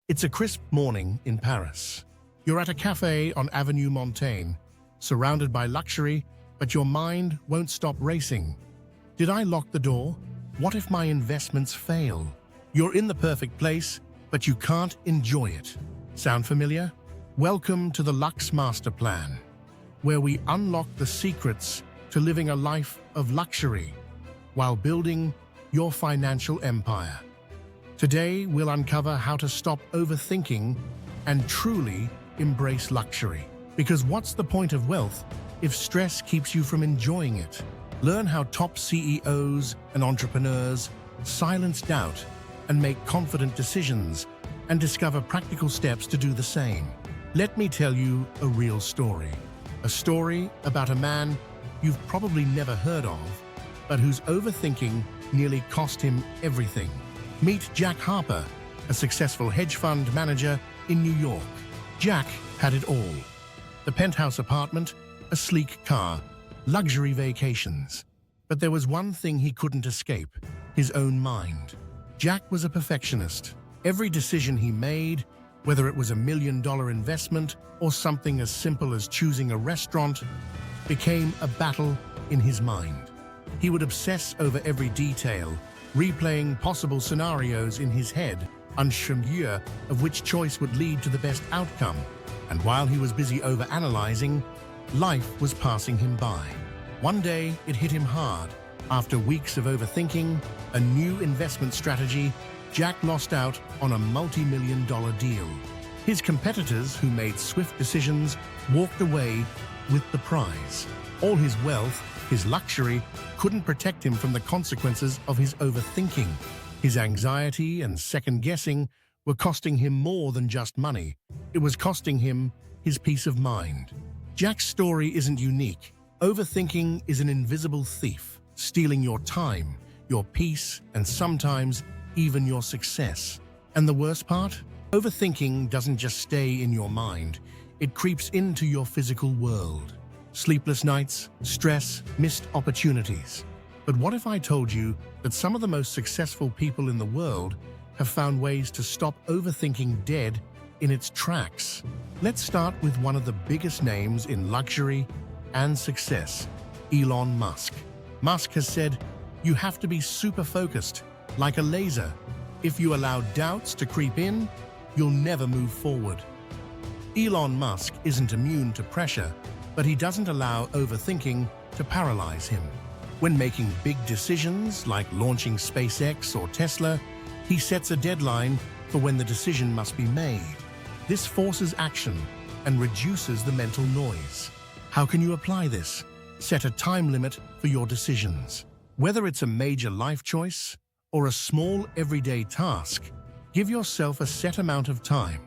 It's a crisp morning in Paris. You're at a cafe on Avenue Montaigne, surrounded by luxury, but your mind won't stop racing. Did I lock the door? What if my investments fail? You're in the perfect place, but you can't enjoy it. Sound familiar? Welcome to the Lux Master Plan, where we unlock the secrets to living a life of luxury while building your financial empire. Today, we'll uncover how to stop overthinking and truly embrace luxury. Because what's the point of wealth if stress keeps you from enjoying it? Learn how top CEOs and entrepreneurs silence doubt and make confident decisions, and discover practical steps to do the same. Let me tell you a real story. A story about a man you've probably never heard of, but whose overthinking nearly cost him everything. Meet Jack Harper, a successful hedge fund manager in New York. Jack had it all: the penthouse apartment, a sleek car, luxury vacations. But there was one thing he couldn't escape: his own mind. Jack was a perfectionist. Every decision he made, whether it was $1 million investment or something as simple as choosing a restaurant, became a battle in his mind. He would obsess over every detail, replaying possible scenarios in his head, unsure of which choice would lead to the best outcome. And while he was busy overanalyzing, life was passing him by. One day, it hit him hard. After weeks of overthinking a new investment strategy, Jack lost out on a multi-million-dollar deal. His competitors, who made swift decisions, walked away with the prize. All his wealth, his luxury, couldn't protect him from the consequences of his overthinking. His anxiety and second-guessing were costing him more than just money. It was costing him his peace of mind. Jack's story isn't unique. Overthinking is an invisible thief, stealing your time, your peace, and sometimes even your success. And the worst part? Overthinking doesn't just stay in your mind. It creeps into your physical world. Sleepless nights, stress, missed opportunities. But what if I told you that some of the most successful people in the world have found ways to stop overthinking dead in its tracks? Let's start with one of the biggest names in luxury and success, Elon Musk. Musk has said, "You have to be super focused, like a laser. If you allow doubts to creep in, you'll never move forward." Elon Musk isn't immune to pressure, but he doesn't allow overthinking to paralyze him. When making big decisions like launching SpaceX or Tesla, he sets a deadline for when the decision must be made. This forces action and reduces the mental noise. How can you apply this? Set a time limit for your decisions. Whether it's a major life choice or a small everyday task, give yourself a set amount of time.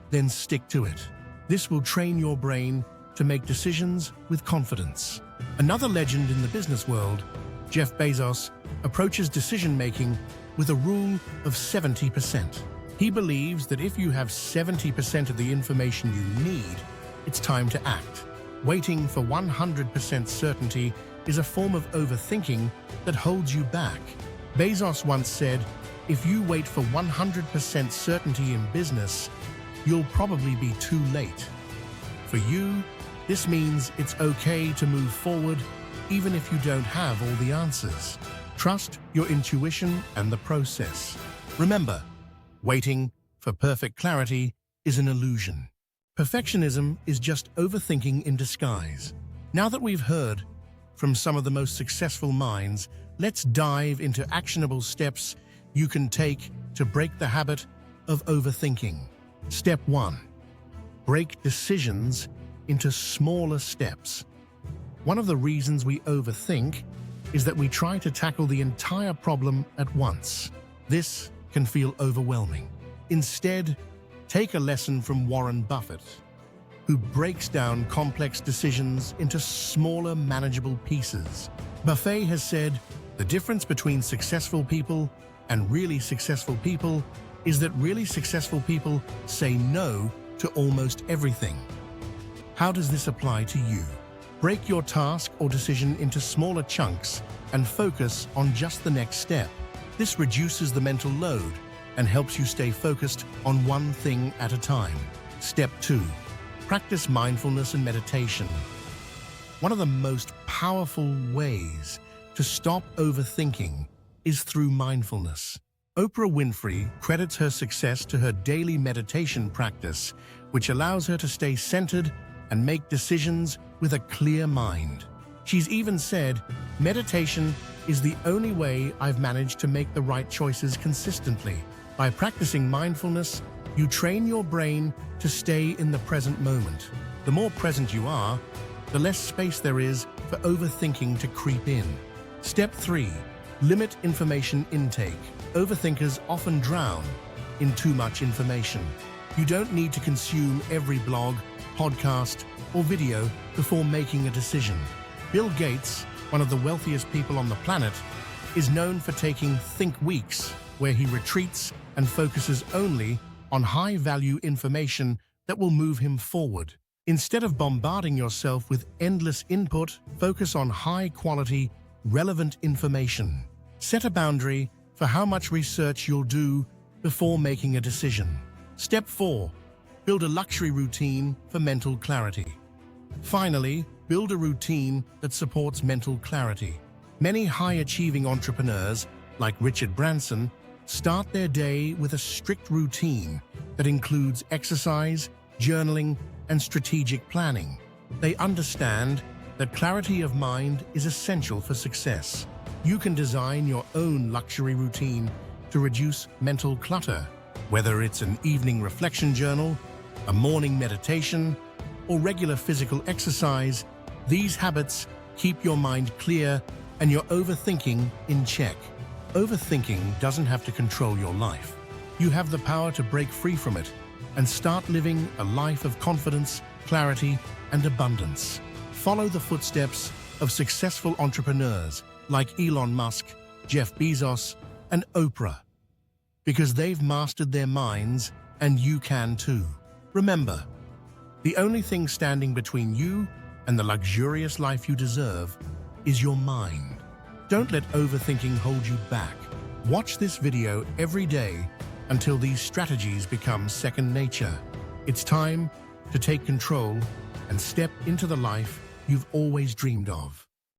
Then stick to it. This will train your brain to make decisions with confidence. Another legend in the business world, Jeff Bezos, approaches decision-making with a rule of 70%. He believes that if you have 70% of the information you need, it's time to act. Waiting for 100% certainty is a form of overthinking that holds you back. Bezos once said, "If you wait for 100% certainty in business, you'll probably be too late." For you, this means it's okay to move forward even if you don't have all the answers. Trust your intuition and the process. Remember, waiting for perfect clarity is an illusion. Perfectionism is just overthinking in disguise. Now that we've heard from some of the most successful minds, let's dive into actionable steps you can take to break the habit of overthinking. Step 1. Break decisions into smaller steps. One of the reasons we overthink is that we try to tackle the entire problem at once. This can feel overwhelming. Instead, take a lesson from Warren Buffett, who breaks down complex decisions into smaller, manageable pieces. Buffett has said, "The difference between successful people and really successful people is that really successful people say no to almost everything." How does this apply to you? Break your task or decision into smaller chunks and focus on just the next step. This reduces the mental load and helps you stay focused on one thing at a time. Step 2. Practice mindfulness and meditation. One of the most powerful ways to stop overthinking is through mindfulness. Oprah Winfrey credits her success to her daily meditation practice, which allows her to stay centered and make decisions with a clear mind. She's even said, "Meditation is the only way I've managed to make the right choices consistently." By practicing mindfulness, you train your brain to stay in the present moment. The more present you are, the less space there is for overthinking to creep in. Step 3. Limit information intake. Overthinkers often drown in too much information. You don't need to consume every blog, podcast, or video before making a decision. Bill Gates, one of the wealthiest people on the planet, is known for taking think weeks, where he retreats and focuses only on high-value information that will move him forward. Instead of bombarding yourself with endless input, focus on high-quality, relevant information. Set a boundary for how much research you'll do before making a decision. Step 4. Build a luxury routine for mental clarity. Finally, build a routine that supports mental clarity. Many high-achieving entrepreneurs, like Richard Branson, start their day with a strict routine that includes exercise, journaling, and strategic planning. They understand that clarity of mind is essential for success. You can design your own luxury routine to reduce mental clutter, whether it's an evening reflection journal, a morning meditation, or regular physical exercise. These habits keep your mind clear and your overthinking in check. Overthinking doesn't have to control your life. You have the power to break free from it and start living a life of confidence, clarity, and abundance. Follow the footsteps of successful entrepreneurs like Elon Musk, Jeff Bezos, and Oprah, because they've mastered their minds, and you can too. Remember, the only thing standing between you and the luxurious life you deserve is your mind. Don't let overthinking hold you back. Watch this video every day until these strategies become second nature. It's time to take control and step into the life you've always dreamed of.